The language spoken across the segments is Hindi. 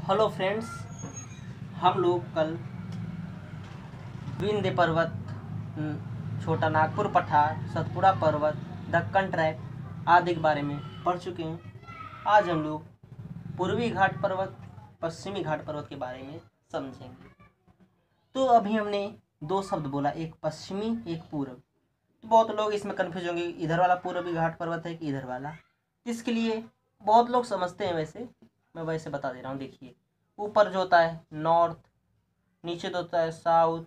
हेलो फ्रेंड्स, हम लोग कल विंध्य पर्वत, छोटा नागपुर पठार, सतपुड़ा पर्वत, दक्कन ट्रैक आदि के बारे में पढ़ चुके हैं। आज हम लोग पूर्वी घाट पर्वत, पश्चिमी घाट पर्वत के बारे में समझेंगे। तो अभी हमने दो शब्द बोला, एक पश्चिमी एक पूर्व। तो बहुत लोग इसमें कन्फ्यूज होंगे, इधर वाला पूर्वी घाट पर्वत है कि इधर वाला। इसके लिए बहुत लोग समझते हैं, मैं वैसे बता दे रहा हूँ। देखिए, ऊपर जो होता है नॉर्थ, नीचे जो होता है साउथ,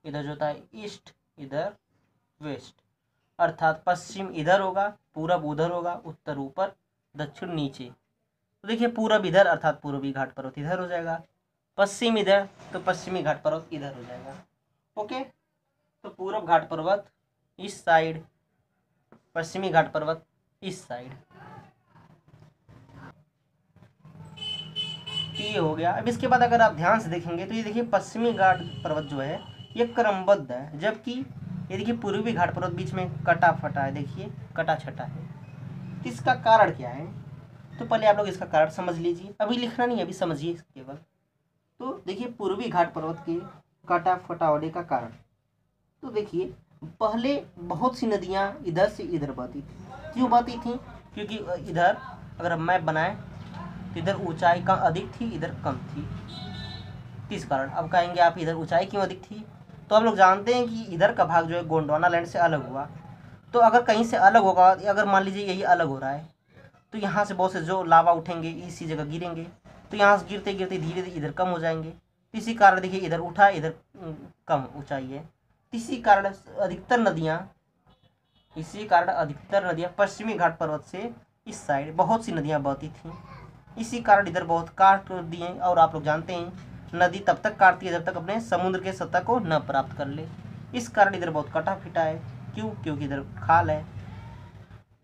इधर जो होता है ईस्ट, इधर वेस्ट। अर्थात पश्चिम इधर होगा, पूरब उधर होगा, उत्तर ऊपर, दक्षिण नीचे। तो देखिए, पूरब इधर अर्थात पूर्वी घाट पर्वत इधर हो जाएगा, पश्चिम इधर तो पश्चिमी घाट पर्वत इधर हो जाएगा। ओके, तो पूरब घाट पर्वत इस साइड, पश्चिमी घाट पर्वत इस साइड। ये हो गया। अब इसके बाद अगर आप ध्यान से देखेंगे तो ये देखिए, पश्चिमी घाट पर्वत जो है ये क्रमबद्ध है, जबकि ये देखिए पूर्वी घाट पर्वत बीच में कटा फटा है, देखिए कटा छटा है। इसका कारण क्या है? तो पहले आप लोग इसका कारण समझ लीजिए, अभी लिखना नहीं, अभी समझिए केवल। तो देखिए, पूर्वी घाट पर्वत के कटा फटा होने का कारण, तो देखिए पहले बहुत सी नदियाँ इधर से इधर बहती थी। क्यों बहती थी? क्योंकि इधर अगर हम मैप बनाए तो इधर ऊंचाई का अधिक थी, इधर कम थी। किस कारण? अब कहेंगे आप इधर ऊंचाई क्यों अधिक थी? तो हम लोग जानते हैं कि इधर का भाग जो है गोंडवाना लैंड से अलग हुआ। तो अगर कहीं से अलग होगा, अगर मान लीजिए यही अलग हो रहा है, तो यहाँ से बहुत से जो लावा उठेंगे इसी जगह गिरेंगे, तो यहाँ से गिरते गिरते धीरे धीरे इधर कम हो जाएंगे। इसी कारण देखिए, इधर उठा, इधर कम ऊंचाई है। इसी कारण अधिकतर नदियाँ पश्चिमी घाट पर्वत से इस साइड बहुत सी नदियाँ बहती थीं। इसी कारण इधर बहुत काट दिए। और आप लोग जानते हैं, नदी तब तक काटती है जब तक अपने समुद्र के सतह को न प्राप्त कर ले। इस कारण इधर बहुत कटा फिटा है। क्यों? क्योंकि इधर खाल है,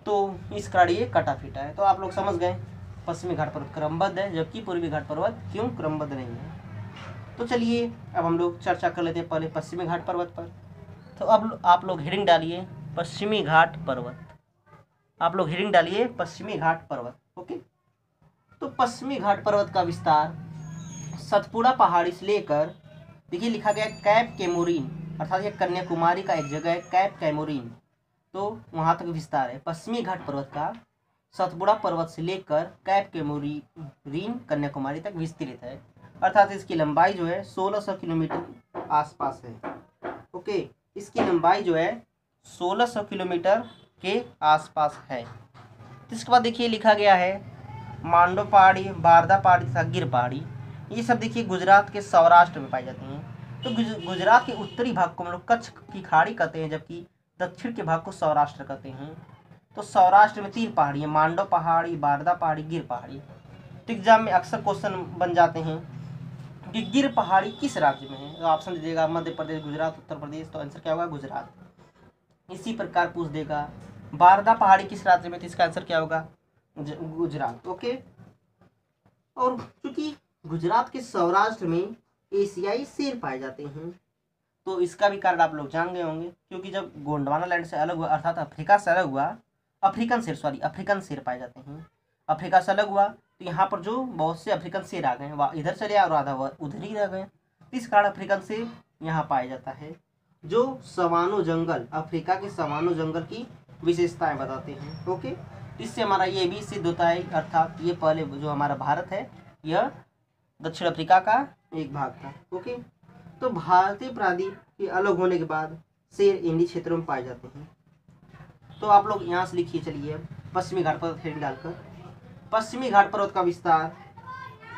तो इस कारण ये कटा फिटा है। तो आप लोग समझ गए, पश्चिमी घाट पर्वत क्रमबद्ध है, जबकि पूर्वी घाट पर्वत क्यों क्रमबद्ध नहीं है। तो चलिए अब हम लोग चर्चा कर लेते हैं पहले पश्चिमी घाट पर्वत पर। तो अब आप लोग हेडिंग डालिए पश्चिमी घाट पर्वत। आप लोग हेडिंग डालिए पश्चिमी घाट पर्वत। ओके, तो पश्चिमी घाट पर्वत का विस्तार सतपुड़ा पहाड़ी से लेकर, देखिए लिखा गया कैप कैमोरीन, अर्थात ये कन्याकुमारी का एक जगह है कैप कैमोरीन, तो वहाँ तक विस्तार है पश्चिमी घाट पर्वत का। सतपुड़ा पर्वत से लेकर कैप कैमोरीन कन्याकुमारी तक विस्तृत है। अर्थात इसकी लंबाई जो है 1600 किलोमीटर आसपास है। ओके, इसकी लंबाई जो है 1600 किलोमीटर के आसपास है। इसके बाद देखिए लिखा गया है मांडो पहाड़ी, बारदा पहाड़ी तथा गिर पहाड़ी। ये सब देखिए गुजरात के सौराष्ट्र में पाई जाती हैं। तो गुजरात के उत्तरी भाग को हम लोग कच्छ की खाड़ी कहते हैं, जबकि दक्षिण के भाग को सौराष्ट्र कहते हैं। तो सौराष्ट्र में 3 पहाड़ी है, मांडो पहाड़ी, बारदा पहाड़ी, गिर पहाड़ी। तो एग्जाम में अक्सर क्वेश्चन बन जाते हैं कि गिर पहाड़ी किस राज्य में है। तो ऑप्शन दीजिएगा मध्य प्रदेश, गुजरात, उत्तर प्रदेश। तो आंसर क्या होगा? गुजरात। इसी प्रकार पूछ देगा बारदा पहाड़ी किस राज्य में, तो इसका आंसर क्या होगा? गुजरात। ओके, और क्योंकि गुजरात के सौराष्ट्र में एशियाई शेर पाए जाते हैं, तो इसका भी कारण आप लोग जान गए होंगे। क्योंकि जब गोंडवाना लैंड से अलग हुआ, अर्थात अफ्रीका से अलग हुआ, अफ्रीकन शेर पाए जाते हैं। अफ्रीका से अलग हुआ तो यहाँ पर जो बहुत से अफ्रीकन शेर आ गए, वह इधर चले और आधा उधर ही रह गए। इस कारण अफ्रीकन शेर यहाँ पाया जाता है, जो सवानो जंगल, अफ्रीका के सवानो जंगल की विशेषताएं बताते हैं। ओके, इससे हमारा ये भी सिद्ध होता है, अर्थात ये पहले जो हमारा भारत है यह दक्षिण अफ्रीका का एक भाग था। ओके, तो भारतीय प्रायद्वीप के अलग होने के बाद शेर इन्हीं क्षेत्रों में पाए जाते हैं। तो आप लोग यहाँ से लिखिए, चलिए पश्चिमी घाट पर्वत हेडिंग डालकर। पश्चिमी घाट पर्वत का विस्तार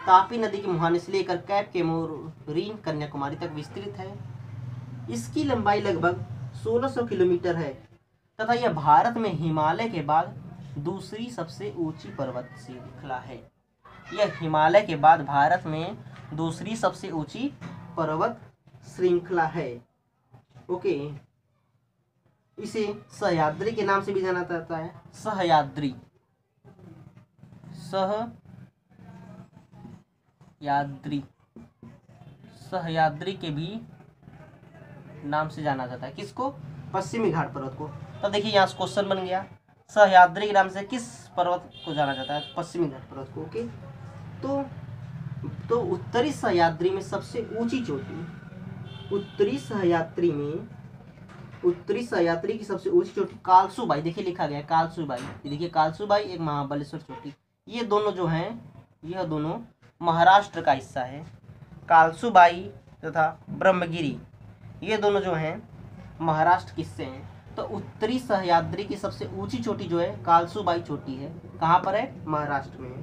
तापी नदी के मुहाने से लेकर कैप कैमोरीन कन्याकुमारी तक विस्तृत है। इसकी लंबाई लगभग 1600 किलोमीटर है तथा यह भारत में हिमालय के बाद दूसरी सबसे ऊंची पर्वत श्रृंखला है। यह हिमालय के बाद भारत में दूसरी सबसे ऊंची पर्वत श्रृंखला है। ओके, इसे सह्याद्री के नाम से भी जाना जाता है। सह्याद्री के भी नाम से जाना जाता है। किसको? पश्चिमी घाट पर्वत को। तो देखिए यहाँ से क्वेश्चन बन गया, सह्याद्री के नाम से किस पर्वत को जाना जाता है? पश्चिमी घाट पर्वत को। ओके, तो तो उत्तरी सह्याद्री में सबसे ऊंची चोटी, उत्तरी सह्याद्री की सबसे ऊंची चोटी कालसूबाई, देखिए लिखा गया है कालसूबाई, देखिए कालसूबाई एक महाबलेश्वर चोटी, ये दोनों जो हैं यह दोनों महाराष्ट्र का हिस्सा है। कालसूबाई तथा ब्रह्मगिरी ये दोनों जो हैं महाराष्ट्र के हिस्से हैं। तो उत्तरी सह्याद्री की सबसे ऊंची चोटी जो है कालसूबाई चोटी है, कहाँ पर है? महाराष्ट्र में है।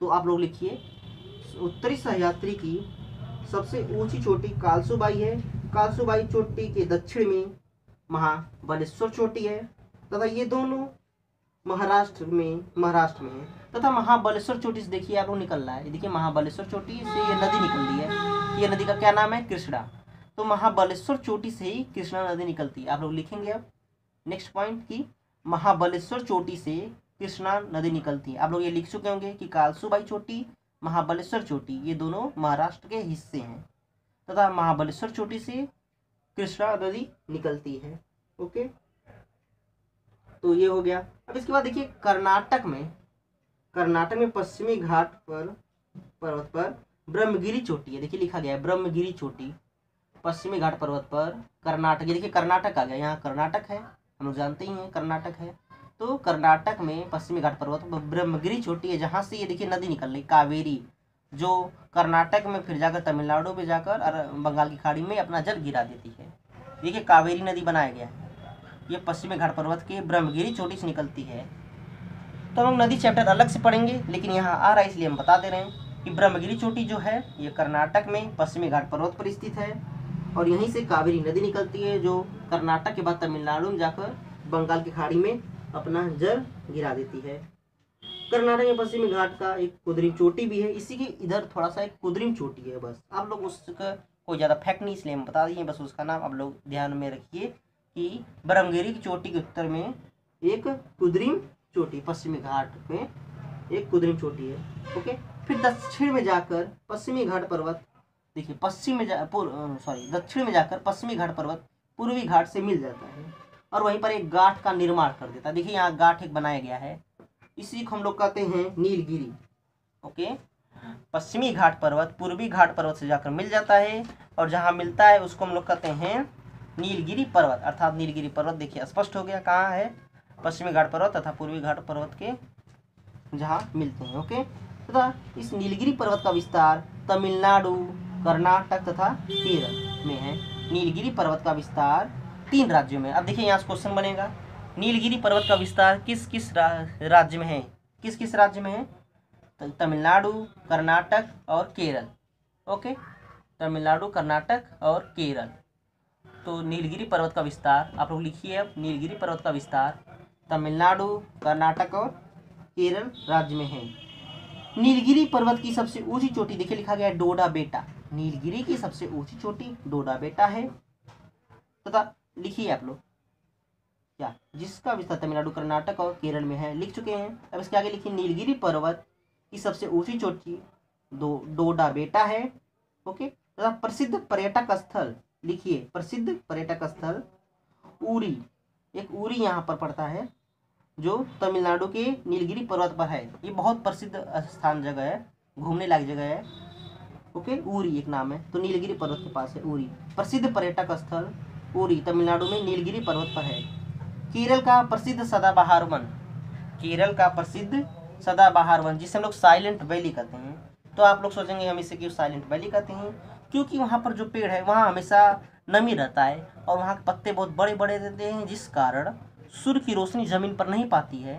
तो आप लोग लिखिए उत्तरी सह्याद्री की सबसे ऊंची चोटी कालसूबाई है। कालसूबाई चोटी के दक्षिण में महाबलेश्वर चोटी है तथा ये दोनों महाराष्ट्र में है। तथा महाबलेश्वर चोटी से देखिए आप लोग निकल रहा है, देखिए महाबलेश्वर चोटी से ये नदी निकल रही है, ये नदी का क्या नाम है? कृष्णा। तो महाबलेश्वर चोटी से ही कृष्णा नदी निकलती है। आप लोग लिखेंगे अब नेक्स्ट पॉइंट की महाबलेश्वर चोटी से कृष्णा नदी निकलती है। आप लोग ये लिख चुके होंगे कि कालसूबाई चोटी, महाबलेश्वर चोटी ये दोनों महाराष्ट्र के हिस्से हैं तथा महाबलेश्वर चोटी से कृष्णा नदी निकलती है। ओके, तो ये हो गया। अब इसके बाद देखिए कर्नाटक में पश्चिमी घाट पर पर्वत पर ब्रह्मगिरी चोटी है, देखिए लिखा गया है ब्रह्मगिरी चोटी पश्चिमी घाट पर्वत पर कर्नाटक, ये देखिए कर्नाटक आ गया, यहाँ कर्नाटक है, हम लोग जानते ही हैं कर्नाटक है। तो कर्नाटक में पश्चिमी घाट पर्वत पर ब्रह्मगिरी चोटी है, जहाँ से ये देखिए नदी निकल रही कावेरी, जो कर्नाटक में फिर जाकर तमिलनाडु में जाकर और बंगाल की खाड़ी में अपना जल गिरा देती है। देखिए कावेरी नदी बनाया गया है, ये पश्चिमी घाट पर्वत के ब्रह्मगिरी चोटी से निकलती है। तो हम लोग नदी चैप्टर अलग से पढ़ेंगे, लेकिन यहाँ आ रहा है इसलिए हम बता दे रहे हैं कि ब्रह्मगिरी चोटी जो है ये कर्नाटक में पश्चिमी घाट पर्वत पर स्थित है और यहीं से कावेरी नदी निकलती है, जो कर्नाटक के बाद तमिलनाडु में जाकर बंगाल की खाड़ी में अपना जल गिरा देती है। कर्नाटक में पश्चिमी घाट का एक कुद्रिम चोटी भी है, इसी के इधर थोड़ा सा एक कुद्रिम चोटी है, बस आप लोग उसका कोई ज़्यादा फैक्ट नहीं इसलिए हम बता दिए, बस उसका नाम आप लोग ध्यान में रखिए कि ब्रह्मगिरी की चोटी के उत्तर में एक कुद्रिम चोटी, पश्चिमी घाट में एक कुद्रिम चोटी है। ओके, फिर दक्षिण में जाकर पश्चिमी घाट पर्वत, देखिए दक्षिण में जाकर पश्चिमी घाट पर्वत पूर्वी घाट से मिल जाता है और वहीं पर एक घाट का निर्माण कर देता है। देखिए यहाँ घाट एक बनाया गया है, इसी को हम लोग कहते हैं नीलगिरी। ओके, पश्चिमी घाट पर्वत पूर्वी घाट पर्वत से जाकर मिल जाता है और जहाँ मिलता है उसको हम लोग कहते हैं नीलगिरी पर्वत, अर्थात नीलगिरी पर्वत। देखिए स्पष्ट हो गया कहाँ है? पश्चिमी घाट पर्वत तथा पूर्वी घाट पर्वत के जहाँ मिलते हैं। ओके, तथा इस नीलगिरी पर्वत का विस्तार तमिलनाडु, कर्नाटक तथा केरल में है। नीलगिरी पर्वत का विस्तार 3 राज्यों में। अब देखिए यहाँ से क्वेश्चन बनेगा, नीलगिरी पर्वत का विस्तार किस किस राज्य में है? किस किस राज्य में है? तमिलनाडु, कर्नाटक और केरल। ओके, तमिलनाडु, कर्नाटक और केरल। तो नीलगिरी पर्वत का विस्तार आप लोग लिखिए, अब नीलगिरी पर्वत का विस्तार तमिलनाडु, कर्नाटक और केरल राज्य में है। नीलगिरी पर्वत की सबसे ऊंची चोटी देखिए लिखा गया है डोडा बेटा, नीलगिरी की सबसे ऊंची चोटी डोडा बेटा है तथा लिखिए आप लोग क्या, जिसका विस्तार तमिलनाडु, कर्नाटक और केरल में है, लिख चुके हैं। अब इसके आगे लिखिए नीलगिरी पर्वत की सबसे ऊंची चोटी डोडा बेटा है। ओके, तथा प्रसिद्ध पर्यटक स्थल लिखिए, प्रसिद्ध पर्यटक स्थल उरी, एक उरी यहाँ पर पड़ता है जो तमिलनाडु के नीलगिरी पर्वत पर है। ये बहुत प्रसिद्ध स्थान जगह है, घूमने लायक जगह है। ओके, उरी एक नाम है, तो नीलगिरी पर्वत के पास है उरी। प्रसिद्ध पर्यटक स्थल उरी तमिलनाडु में नीलगिरी पर्वत पर है। केरल का प्रसिद्ध सदाबहार वन, केरल का प्रसिद्ध सदाबहार वन जिसे हम लोग साइलेंट वैली कहते हैं। तो आप लोग सोचेंगे हम इसे क्यों साइलेंट वैली कहते हैं? क्योंकि वहाँ पर जो पेड़ है वहाँ हमेशा नमी रहता है और वहाँ के पत्ते बहुत बड़े बड़े रहते हैं, जिस कारण सूर्य की रोशनी ज़मीन पर नहीं पाती है,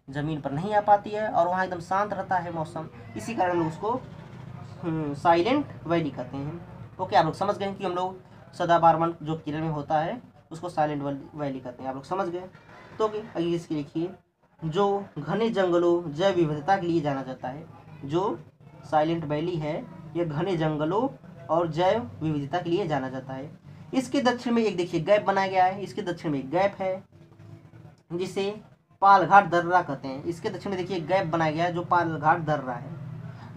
ज़मीन पर नहीं आ पाती है और वहाँ एकदम शांत रहता है मौसम, इसी कारण लोग उसको साइलेंट वैली कहते हैं। ओके, आप लोग समझ गए कि हम लोग सदाबहार वन जो केरल में होता है उसको साइलेंट वैली कहते हैं, आप लोग समझ गए। तो आगे इसके लिखिए, जो घने जंगलों जैव विविधता के लिए जाना जाता है, जो साइलेंट वैली है यह घने जंगलों और जैव विविधता के लिए जाना जाता है। इसके दक्षिण में एक देखिए गैप बनाया गया है, इसके दक्षिण में एक गैप है जिसे पालघाट दर्रा कहते हैं। इसके दक्षिण में देखिए गैप बनाया गया है जो पालघाट दर्रा है।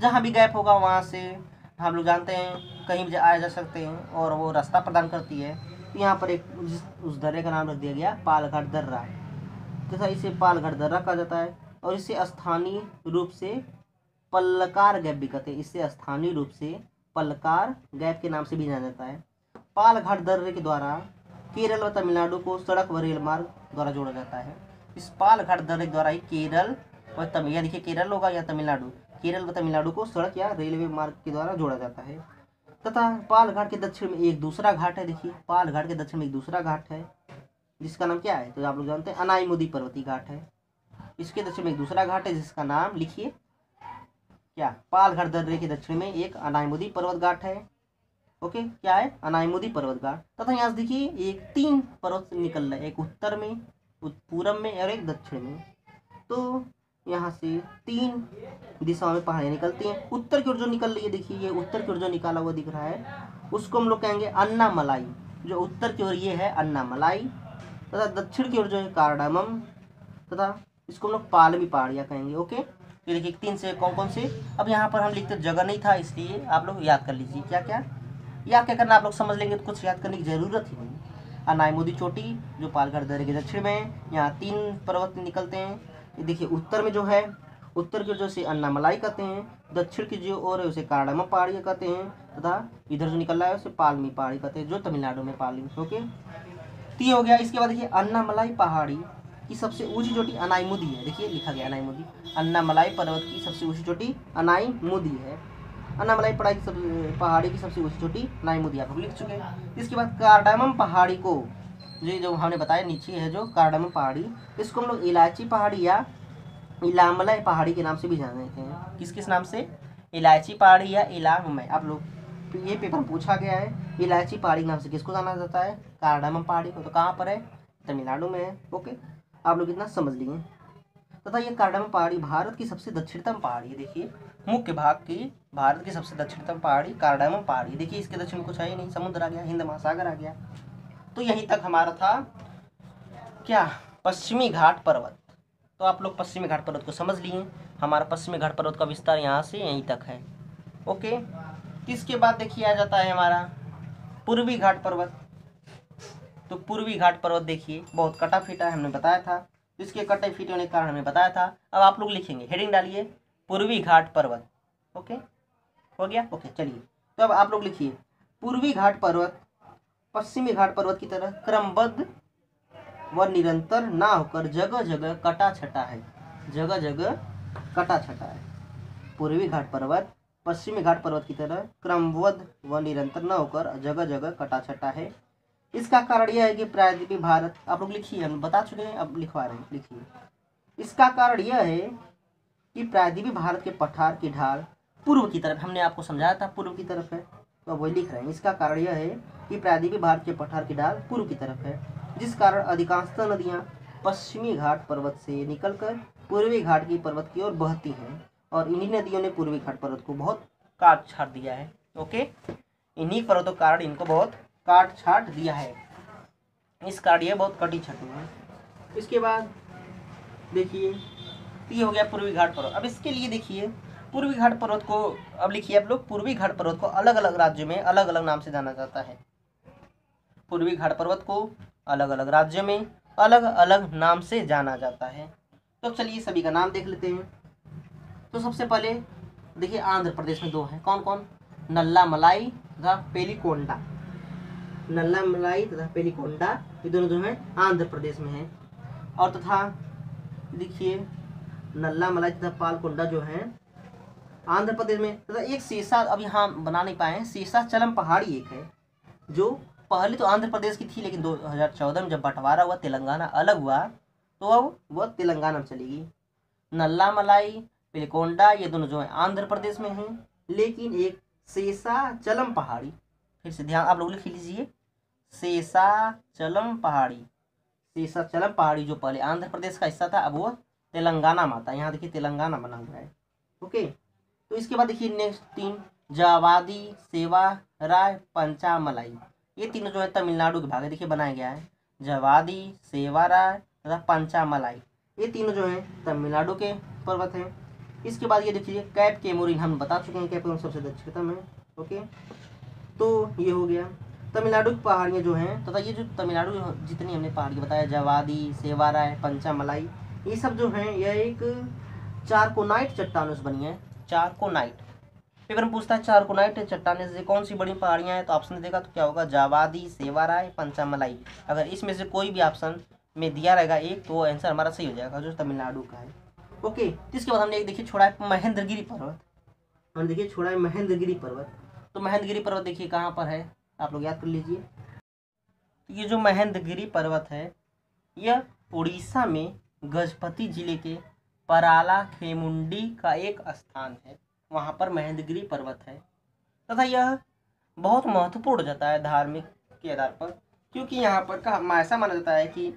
जहाँ भी गैप होगा वहाँ से हम लोग जानते हैं कहीं भी आया जा सकते हैं और वो रास्ता प्रदान करती है। तो यहाँ पर एक उस दर्रे का नाम रख दिया गया पालघाट दर्रा, तथा इसे पालघाट दर्रा कहा जाता है और इसे स्थानीय रूप से पल्लकार गैप भी कहते हैं। इसे स्थानीय रूप से पल्लकार गैप के नाम से भी जाना जाता है। पालघाट दर्रे के द्वारा केरल व तमिलनाडु को सड़क व रेल मार्ग द्वारा जोड़ा जाता है। इस पालघाट दर्रे के द्वारा ही केरल व तमिल, या देखिए केरल होगा या तमिलनाडु, केरल व तमिलनाडु को सड़क या रेलवे मार्ग के द्वारा जोड़ा जाता है। तथा पालघाट के दक्षिण में एक दूसरा घाट है। देखिए पालघाट के दक्षिण में एक दूसरा घाट है जिसका नाम क्या है, तो आप लोग जानते हैं अनाईमुदी पर्वतीय घाट है। इसके दक्षिण में एक दूसरा घाट है जिसका नाम लिखिए क्या, पालघाट दर्रे के दक्षिण में एक अनाईमुदी पर्वत घाट है। ओके, क्या है, अनाईमुदी पर्वत घाट। तथा यहाँ से देखिए एक 3 पर्वत निकल रहे हैं, एक उत्तर में, पूरब में और एक दक्षिण में। तो यहाँ से 3 दिशाओं में पहाड़ियाँ निकलती हैं। उत्तर की ओर जो निकल रही है, देखिए ये उत्तर की ओर जो निकाला हुआ दिख रहा है उसको हम लोग कहेंगे अन्नामलाई। जो उत्तर की ओर ये है अन्नामलाई, तथा दक्षिण की ओर जो है कार्डामम, तथा इसको हम लोग पालमी पहाड़ियाँ कहेंगे। ओके, ये देखिए 3 से कौन कौन से। अब यहाँ पर हम लिखते जगह नहीं था इसलिए आप लोग याद कर लीजिए क्या क्या या क्या करना, आप लोग समझ लेंगे तो कुछ याद करने की जरूरत ही नहीं। अनाईमुदी चोटी जो पालघाट दर्रे के दक्षिण में, यहाँ 3 पर्वत निकलते हैं। ये देखिए उत्तर में जो है, उत्तर की जो से अन्नामलाई कहते हैं, दक्षिण की जो ओर है उसे कार्डामम पहाड़ियाँ कहते हैं, तथा इधर जो निकल रहा है उसे पालमी पहाड़ी कहते हैं जो तमिलनाडु में पालमी। ओके, तो ये हो गया। इसके बाद देखिए अन्नामलाई पहाड़ी की सबसे ऊंची चोटी अनाईमुदी है। देखिए लिखा गया अनाईमुदी, अन्नामलाई पर्वत की सबसे ऊंची चोटी अनाईमुदी है। अन्नामलाई पहाड़ी की सबसे ऊंची चोटी अनाईमुदी आप लोग लिख चुके हैं। इसके बाद कार्डामम पहाड़ी को, जो हमने बताया नीचे है जो कार्डामम पहाड़ी, इसको हम लोग इलायची पहाड़ी या इलामलाई पहाड़ी के नाम से भी जानते हैं। किस किस नाम से, इलायची पहाड़ी या इलामलाई। आप लोग ये पेपर पूछा गया है, इलायची पहाड़ी के नाम से किसको जाना जाता है, कार्डामम पहाड़ी को। तो कहाँ पर है, तमिलनाडु में है। ओके, आप लोग इतना समझ लिए। तथा ये कार्डामम पहाड़ी भारत की सबसे दक्षिणतम पहाड़ी है। देखिए मुख्य भाग की भारत की सबसे दक्षिणतम पहाड़ी कार्डामम पहाड़ी। देखिए इसके दक्षिण में कुछ है ही नहीं, समुद्र आ गया, हिंद महासागर आ गया। तो यहीं तक हमारा था क्या, पश्चिमी घाट पर्वत। तो आप लोग पश्चिमी घाट पर्वत को समझ लिए। हमारा पश्चिमी घाट पर्वत का विस्तार यहाँ से यहीं तक है। ओके, इसके बाद देखिए आ जाता है हमारा पूर्वी घाट पर्वत। तो पूर्वी घाट पर्वत देखिए बहुत कटा फीटा है, हमने बताया था। इसके कटे फीटे होने के कारण हमने बताया था। अब आप लोग लिखेंगे, हेडिंग डालिए पूर्वी घाट पर्वत। ओके, हो गया। ओके, चलिए तो अब आप लोग लिखिए पूर्वी घाट पर्वत पश्चिमी घाट पर्वत की तरह क्रमबद्ध व निरंतर ना होकर जगह जगह कटा छटा है। जगह जगह कटा छटा है। पूर्वी घाट पर्वत पश्चिमी घाट पर्वत की तरह क्रमबद्ध व निरंतर न होकर जगह जगह कटा छटा है। इसका कारण यह है कि प्रायद्वीपीय भारत, आप लोग लिखिए, हम बता चुके हैं, अब लिखवा रहे हैं, लिखिए। इसका कारण यह है कि प्रायद्वीपीय भारत के पठार की ढाल पूर्व की तरफ, हमने आपको समझाया था पूर्व की तरफ है, तो अब वही लिख रहे हैं। इसका कारण यह है कि प्रायद्वीपीय भारत के पठार की ढाल पूर्व की तरफ है, जिस कारण अधिकांशतः नदियाँ पश्चिमी घाट पर्वत से निकलकर पूर्वी घाट की पर्वत की ओर बहती हैं, और इन्हीं नदियों ने पूर्वी घाट पर्वत को बहुत काट छाट दिया है। ओके, इन्हीं पर्वतों के कारण इनको बहुत काट छाट दिया है। इस कारण ये बहुत कटी छटी है। इसके बाद देखिए ये हो गया पूर्वी घाट पर्वत। अब इसके लिए देखिए पूर्वी घाट पर्वत को, अब लिखिए आप लोग, पूर्वी घाट पर्वत को अलग अलग राज्यों में अलग अलग नाम से जाना जाता है। पूर्वी घाट पर्वत को अलग अलग राज्यों में अलग अलग नाम से जाना जाता है। तो चलिए सभी का नाम देख लेते हैं। तो सबसे पहले देखिए आंध्र प्रदेश में 2 हैं, कौन कौन, नल्लामलाई तथा पेलिकोंडा। नल्लामलाई तथा पेलिकोंडा ये दोनों जो है आंध्र प्रदेश में है। और तथा देखिए नल्लामलाई तथा पालकोंडा जो है आंध्र प्रदेश में। तथा एक शेषा, अब यहाँ बना नहीं पाए हैं, शेषाचलम पहाड़ी एक है जो पहले तो आंध्र प्रदेश की थी, लेकिन 2014 में जब बंटवारा हुआ, तेलंगाना अलग हुआ, तो अब वह तेलंगाना में चलेगी। नल्लामलाई पेलिकोंडा ये दोनों जो है आंध्र प्रदेश में हैं, लेकिन एक शेषाचलम पहाड़ी, फिर से ध्यान आप लोग लिख लीजिए, शेषाचलम पहाड़ी। शेषाचलम पहाड़ी जो पहले आंध्र प्रदेश का हिस्सा था, अब वो तेलंगाना में आता है। यहाँ देखिए तेलंगाना बना हुआ है। ओके, तो इसके बाद देखिए नेक्स्ट 3, जावादी, सेवाराय, पंचामलाई, ये तीनों जो है तमिलनाडु के भाग है। देखिए बनाया गया है, जावादी, सेवाराय तथा पंचामलाई, ये तीनों जो है तमिलनाडु के पर्वत हैं। इसके बाद ये देखिए कैप केमोरिन, हम बता चुके हैं कैप केमोरिन सबसे दक्षिणतम है। ओके, तो ये हो गया तमिलनाडु की पहाड़ियाँ जो हैं, तथा ये जो तमिलनाडु जितनी हमने पहाड़ियाँ बताया, जावादी, सेवाराय, पंचामलाई, ये सब जो हैं यह एक चारकोनाइट चट्टानों से बनी है। चारकोनाइट। पेपर में पूछता है चारकोनाइट चट्टाने से कौन सी बड़ी पहाड़ियाँ हैं, तो ऑप्शन देगा तो क्या होगा, जावादी, सेवाराय, पंचामलाई। अगर इसमें से कोई भी ऑप्शन में दिया रहेगा एक, तो वो आंसर हमारा सही हो जाएगा, जो तमिलनाडु का है। ओके, इसके बाद हमने एक देखिए छोड़ा है महेंद्रगिरी पर्वत। हमने देखिए छोड़ा है महेंद्रगिरी पर्वत। तो महेंद्रगिरी पर्वत देखिए कहाँ पर है, आप लोग याद कर लीजिए। तो ये जो महेंद्रगिरी पर्वत है, यह उड़ीसा में गजपति जिले के पराला खेमुंडी का एक स्थान है, वहाँ पर महेंद्रगिरी पर्वत है। तथा यह बहुत महत्वपूर्ण हो जाता है धार्मिक के आधार पर, क्योंकि यहाँ पर ऐसा माना जाता है कि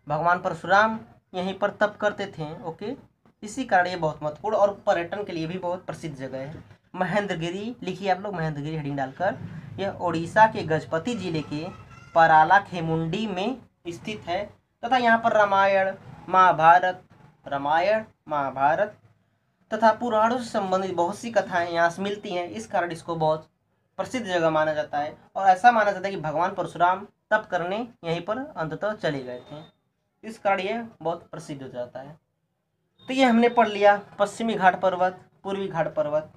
भगवान परशुराम यहीं पर तप करते थे। ओके, इसी कारण ये बहुत महत्वपूर्ण और पर्यटन के लिए भी बहुत प्रसिद्ध जगह है। महेंद्रगिरी लिखिए आप लोग, महेंद्रगिरी हेडिंग डालकर। यह उड़ीसा के गजपति जिले के पराला खेमुंडी में स्थित है तथा यहाँ पर रामायण महाभारत तथा पुराणों से संबंधित बहुत सी कथाएं यहाँ से मिलती हैं। इस कारण इसको बहुत प्रसिद्ध जगह माना जाता है और ऐसा माना जाता है कि भगवान परशुराम तप करने यहीं पर अंततः चले गए थे, इस कारण ये बहुत प्रसिद्ध हो जाता है। तो ये हमने पढ़ लिया पश्चिमी घाट पर्वत, पूर्वी घाट पर्वत।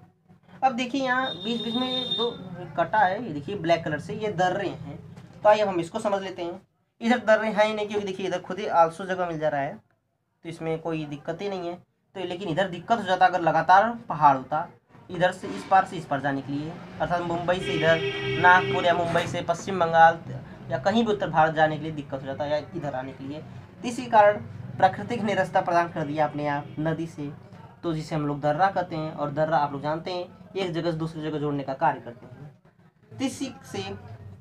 अब देखिए यहाँ बीच बीच में दो कटा है, ये देखिए ब्लैक कलर से, ये दर्रे हैं। तो आइए हम इसको समझ लेते हैं। इधर दर्रे हैं ही नहीं, क्योंकि देखिए इधर खुद ही आलसू जगह मिल जा रहा है, तो इसमें कोई दिक्कत ही नहीं है। तो लेकिन इधर दिक्कत हो जाता अगर लगातार पहाड़ होता इधर से इस पार जाने के लिए, अर्थात मुंबई से इधर नागपुर या मुंबई से पश्चिम बंगाल या कहीं भी उत्तर भारत जाने के लिए दिक्कत हो जाता है, या इधर आने के लिए। इसी कारण प्राकृतिक ने रास्ता प्रदान कर दिया अपने आप नदी से, तो जिसे हम लोग दर्रा कहते हैं। और दर्रा आप लोग जानते हैं एक जगह से दूसरी जगह जोड़ने का कार्य करते हैं। इसी से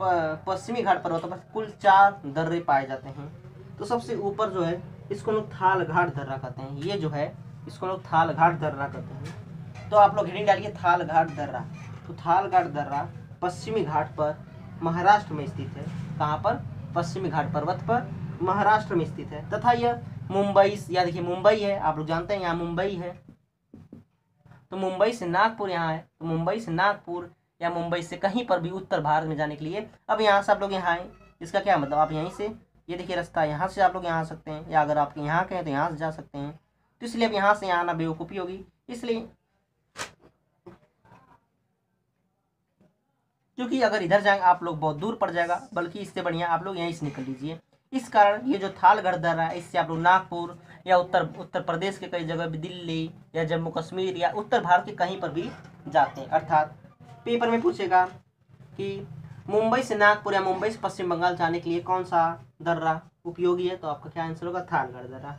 पश्चिमी घाट पर्वतों पर कुल 4 दर्रे पाए जाते हैं। तो सबसे ऊपर जो है इसको लोग थाल घाट दर्रा कहते हैं, ये जो है इसको लोग थाल घाट दर्रा कहते हैं। तो आप लोग हेडिंग डालिए थाल घाट दर्रा। तो थाल घाट दर्रा पश्चिमी घाट पर महाराष्ट्र में स्थित है। कहाँ पर, पश्चिमी घाट पर्वत पर महाराष्ट्र में स्थित है। तथा यह मुंबई, या देखिए मुंबई है, आप लोग जानते हैं यहाँ मुंबई है, तो मुंबई से नागपुर यहाँ है, तो मुंबई से नागपुर या मुंबई से कहीं पर भी उत्तर भारत में जाने के लिए, अब यहाँ से आप लोग यहाँ आए, इसका क्या मतलब, आप यहीं से, ये देखिए रास्ता, यहाँ से आप लोग यहाँ आ सकते हैं, या अगर आप यहाँ के हैं तो यहाँ से जा सकते हैं। तो इसलिए अब यहाँ से यहाँ आना बेवकूफ़ी होगी, इसलिए क्योंकि अगर इधर जाएंगे आप लोग बहुत दूर पड़ जाएगा, बल्कि इससे बढ़िया आप लोग यहीं से निकल लीजिए। इस कारण ये जो थालगढ़ दर्रा है, इससे आप लोग नागपुर या उत्तर प्रदेश के कई जगह भी, दिल्ली या जम्मू कश्मीर या उत्तर भारत के कहीं पर भी जाते हैं। अर्थात पेपर में पूछेगा कि मुंबई से नागपुर या मुंबई से पश्चिम बंगाल जाने के लिए कौन सा दर्रा उपयोगी है, तो आपका क्या आंसर होगा, थालगढ़ दर्रा।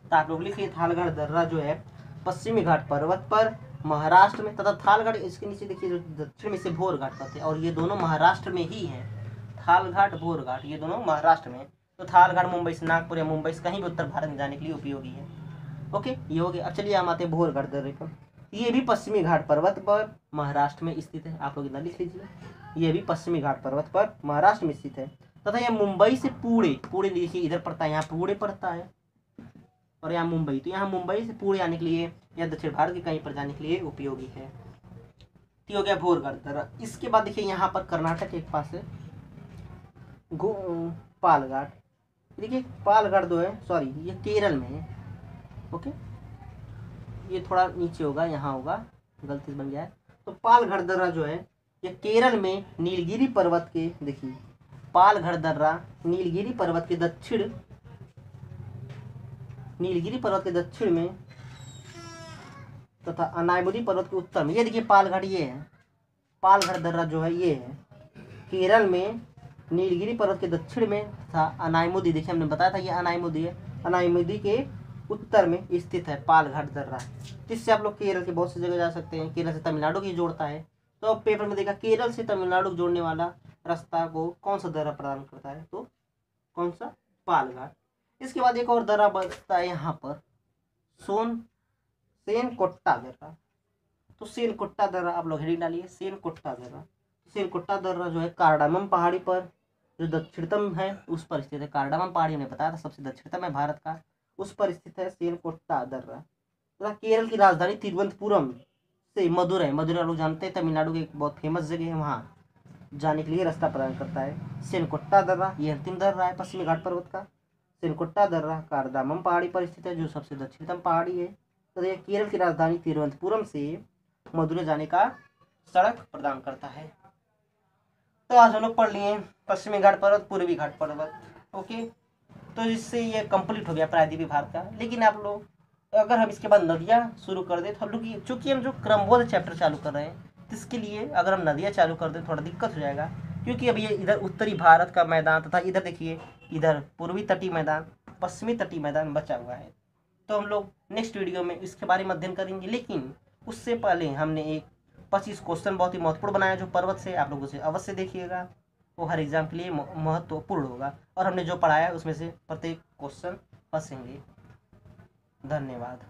तो आप लोग लिखिए थालगढ़ दर्रा जो है पश्चिमी घाट पर्वत पर महाराष्ट्र में, तथा थालगढ़ इसके नीचे देखिए जो दक्षिण में से भोर घाट कहते हैं, और ये दोनों महाराष्ट्र में ही हैं। थालघाट भोर घाट ये दोनों महाराष्ट्र में। तो थालघाट मुंबई से नागपुर या मुंबई से कहीं भी उत्तर भारत में जाने के लिए उपयोगी है। ओके, ये हो गया। अब चलिए हम आते हैं भोर घाट दर्रे पर। ये भी पश्चिमी घाट पर्वत पर महाराष्ट्र में स्थित है, आप लोग इतना लिख लीजिए, ये भी पश्चिमी घाट पर्वत पर महाराष्ट्र में स्थित है। तथा यह मुंबई से पुणे देखिए इधर पड़ता है, यहाँ पुणे पड़ता है, और यहाँ मुंबई, तो यहाँ मुंबई से पुणे आने के लिए या दक्षिण भारत के कहीं पर जाने के लिए उपयोगी है। ठीक हो गया भोर घाट दर्रा। इसके बाद देखिए यहाँ पर कर्नाटक के पास है पालघाट। देखिए पालघाट जो है, सॉरी ये केरल में है। ओके, ये थोड़ा नीचे होगा, यहाँ होगा, गलती से बन गया है। तो पालघाट दर्रा जो है ये केरल में नीलगिरी पर्वत के, देखिए पालघाट दर्रा नीलगिरी पर्वत के दक्षिण में तथा अनायमुदी पर्वत के उत्तर में, ये देखिए पालघाट ये है, पालघाट दर्रा जो है ये है केरल में नीलगिरी पर्वत के दक्षिण में तथा अनायमुदी, देखिए हमने बताया था ये अनायमुदी है, अनायमुदी के उत्तर में स्थित है पालघाट दर्रा। जिससे आप लोग केरल के बहुत सी जगह जा सकते हैं। केरल से तमिलनाडु की जोड़ता है, तो अब पेपर में देखा केरल से तमिलनाडु जोड़ने वाला रास्ता को कौन सा दर्रा प्रदान करता है, तो कौन सा, पालघाट। इसके बाद एक और दर्रा बचता है यहाँ पर सेनकोट्टा दर्रा। तो सेनकोट्टा दर्रा आप लोग हेडिंग डालिए, सेनकोट्टा दर्रा। सेनकोट्टा दर्रा जो है कार्डामम पहाड़ी पर जो दक्षिणतम है उस पर स्थित है। कार्डामम पहाड़ी हमने बताया था सबसे दक्षिणतम है भारत का, उस पर स्थित है सेनकोट्टा दर्रा। तथा केरल की राजधानी तिरुवनंतपुरम से मदुरै लोग जानते हैं, तमिलनाडु की एक बहुत फेमस जगह है, वहाँ जाने के लिए रास्ता प्रदान करता है सेनकोट्टा दर्रा। ये अंतिम दर्रा है पश्चिमी घाट पर्वत का। सेनकोट्टा दर्रा कार्डामम पहाड़ी पर स्थित है जो सबसे दक्षिणतम पहाड़ी है तो ये केरल की राजधानी तिरुवनंतपुरम से मदुरै जाने का सड़क प्रदान करता है। तो आज हम लोग पढ़ लिए पश्चिमी घाट पर्वत, पूर्वी घाट पर्वत। ओके, तो इससे ये कंप्लीट हो गया प्रायद्वीपीय भारत का। लेकिन आप लोग अगर हम इसके बाद नदियाँ शुरू कर दें तो हम लोग की, चूंकि हम जो क्रमबद्ध चैप्टर चालू कर रहे हैं, तो इसके लिए अगर हम नदियाँ चालू कर दें थोड़ा दिक्कत हो जाएगा, क्योंकि अब ये इधर उत्तरी भारत का मैदान तथा इधर देखिए इधर पूर्वी तटीय मैदान, पश्चिमी तटीय मैदान बचा हुआ है। तो हम लोग नेक्स्ट वीडियो में इसके बारे में अध्ययन करेंगे। लेकिन उससे पहले हमने एक 25 क्वेश्चन बहुत ही महत्वपूर्ण बनाया जो पर्वत से, आप लोग उसे अवश्य देखिएगा, वो हर एग्जाम के लिए महत्वपूर्ण होगा। और हमने जो पढ़ाया उसमें से प्रत्येक क्वेश्चन फंसेंगे। धन्यवाद।